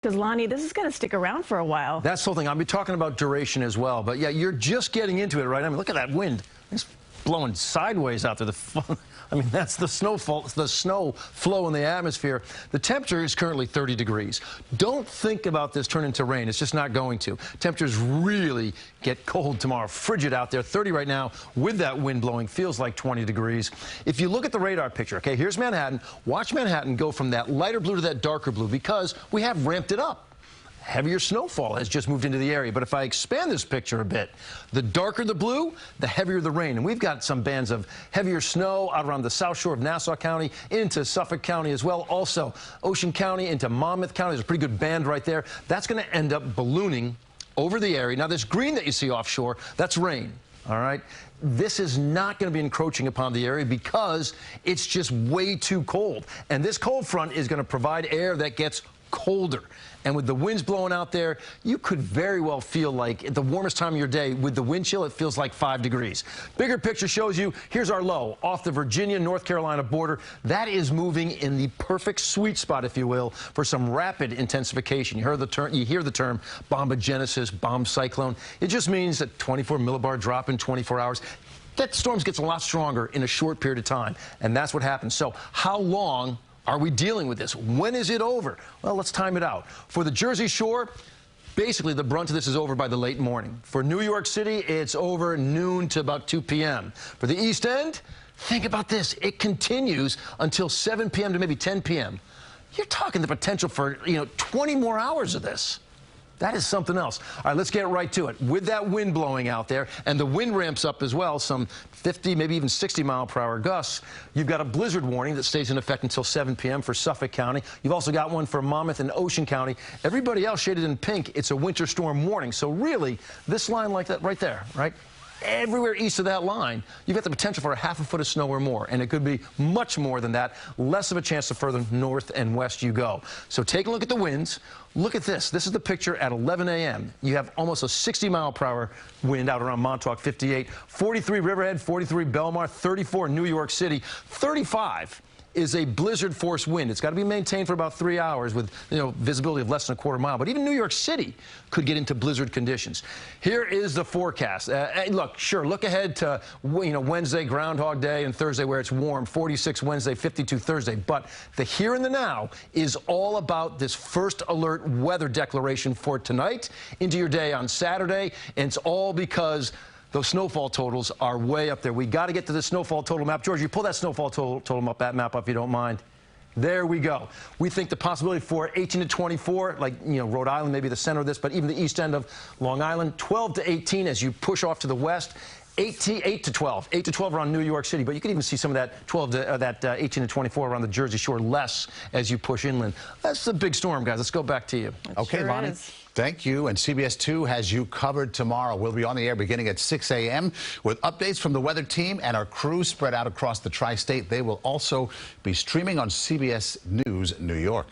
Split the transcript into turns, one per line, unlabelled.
Because, Lonnie, this is going to stick around for a while.
That's the whole thing. I'll be talking about duration as well. But, yeah, you're just getting into it, right? I mean, look at that wind. It's blowing sideways out there. I mean, that's the snow flow in the atmosphere. The temperature is currently 30 degrees. Don't think about this turning to rain. It's just not going to. Temperatures really get cold tomorrow. Frigid out there. 30 right now with that wind blowing. Feels like 20 degrees. If you look at the radar picture, okay, here's Manhattan. Watch Manhattan go from that lighter blue to that darker blue because we have ramped it up. Heavier snowfall has just moved into the area. But if I expand this picture a bit, the darker the blue, the heavier the rain. And we've got some bands of heavier snow out around the south shore of Nassau County into Suffolk County as well. Also, Ocean County into Monmouth County. There's a pretty good band right there. That's going to end up ballooning over the area. Now, this green that you see offshore, that's rain. All right. This is not going to be encroaching upon the area because it's just way too cold. And this cold front is going to provide air that gets colder. And with the winds blowing out there, you could very well feel like at the warmest time of your day, with the wind chill, it feels like 5 degrees. Bigger picture shows you, here's our low off the Virginia-North Carolina border. That is moving in the perfect sweet spot, if you will, for some rapid intensification. You hear the term bombogenesis, bomb cyclone. It just means that 24 millibar drop in 24 hours. That storm gets a lot stronger in a short period of time, and that's what happens. So how long are we dealing with this? When is it over? Well, let's time it out. For the Jersey Shore, basically the brunt of this is over by the late morning. For New York City, it's over noon to about 2 p.m. For the East End, think about this. It continues until 7 p.m. to maybe 10 p.m. You're talking the potential for, 20 more hours of this. That is something else. All right, let's get right to it. With that wind blowing out there, and the wind ramps up as well, some 50, maybe even 60-mile-per-hour gusts, you've got a blizzard warning that stays in effect until 7 p.m. for Suffolk County. You've also got one for Monmouth and Ocean County. Everybody else shaded in pink, it's a winter storm warning. So really, this line like that right there, right? Everywhere east of that line, you've got the potential for a half a foot of snow or more, and it could be much more than that. Less of a chance the further north and west you go. So take a look at the winds. Look at this. This is the picture at 11 a.m. You have almost a 60-mile-per-hour wind out around Montauk, 58, 43 Riverhead, 43 Belmar, 34 New York City, 35 is a blizzard force wind. It's got to be maintained for about 3 hours with visibility of less than a quarter mile. But even New York City could get into blizzard conditions. Here is the forecast. Look ahead to Wednesday, Groundhog Day, and Thursday where it's warm. 46 Wednesday, 52 Thursday. But the here and the now is all about this first alert weather declaration for tonight into your day on Saturday. And it's all because those snowfall totals are way up there. We got to get to the snowfall total map. George, you pull that snowfall total map if you don't mind. There we go. We think the possibility for 18 to 24, like Rhode Island, maybe the center of this, but even the east end of Long Island, 12 to 18 as you push off to the west. 8 to 12 around New York City, but you can even see some of that 18 to 24 around the Jersey Shore, less as you push inland. That's a big storm, guys. Let's go back to you.
Okay, sure, Lonnie. Thank you. And CBS2 has you covered tomorrow. We'll be on the air beginning at 6 a.m. with updates from the weather team and our crew spread out across the tri-state. They will also be streaming on CBS News New York.